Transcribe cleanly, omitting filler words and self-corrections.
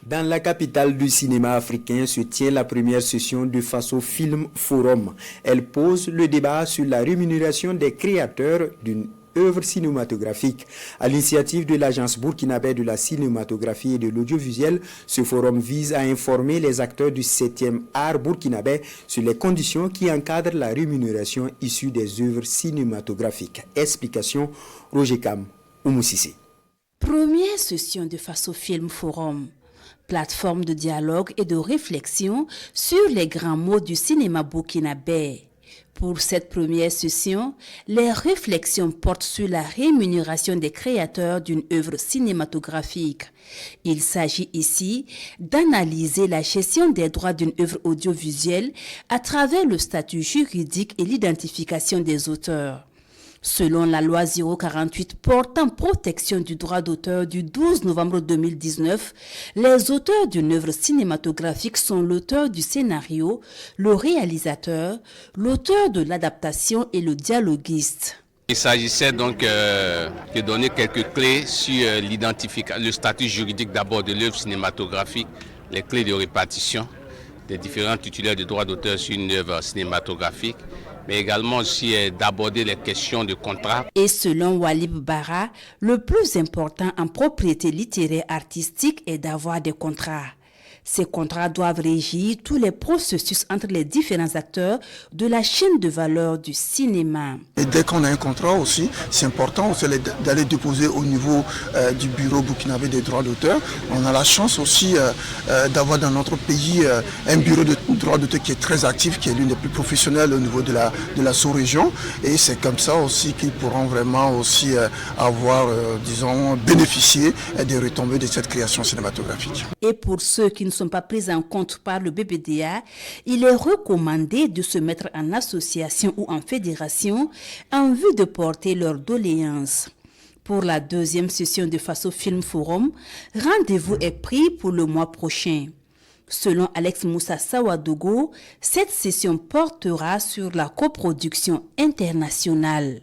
Dans la capitale du cinéma africain se tient la première session du Faso Film Forum. Elle pose le débat sur la rémunération des créateurs d'une œuvre cinématographique. À l'initiative de l'Agence burkinabé de la cinématographie et de l'audiovisuel, ce forum vise à informer les acteurs du 7e art burkinabé sur les conditions qui encadrent la rémunération issue des œuvres cinématographiques. Explication, Roger Kam, Oumoussissé. Première session de Faso Film Forum. Plateforme de dialogue et de réflexion sur les grands mots du cinéma burkinabé. Pour cette première session, les réflexions portent sur la rémunération des créateurs d'une œuvre cinématographique. Il s'agit ici d'analyser la gestion des droits d'une œuvre audiovisuelle à travers le statut juridique et l'identification des auteurs. Selon la loi 048 portant protection du droit d'auteur du 12 novembre 2019, les auteurs d'une œuvre cinématographique sont l'auteur du scénario, le réalisateur, l'auteur de l'adaptation et le dialoguiste. Il s'agissait donc de donner quelques clés sur le statut juridique d'abord de l'œuvre cinématographique, les clés de répartition des différents titulaires de droits d'auteur sur une œuvre cinématographique, mais également aussi d'aborder les questions de contrat. Et selon Walib Bara, le plus important en propriété littéraire artistique est d'avoir des contrats. Ces contrats doivent régir tous les processus entre les différents acteurs de la chaîne de valeur du cinéma. Et dès qu'on a un contrat aussi, c'est important d'aller déposer au niveau du bureau burkinabé des droits d'auteur. On a la chance aussi d'avoir dans notre pays un bureau de droits d'auteur qui est très actif, qui est l'une des plus professionnelles au niveau de la sous-région. Et c'est comme ça aussi qu'ils pourront vraiment aussi avoir, bénéficié des retombées de cette création cinématographique. Et pour ceux qui ne sont pas pris en compte par le BBDA, il est recommandé de se mettre en association ou en fédération en vue de porter leurs doléances. Pour la deuxième session de Faso Film Forum, rendez-vous est pris pour le mois prochain. Selon Alex Moussa Sawadogo, cette session portera sur la coproduction internationale.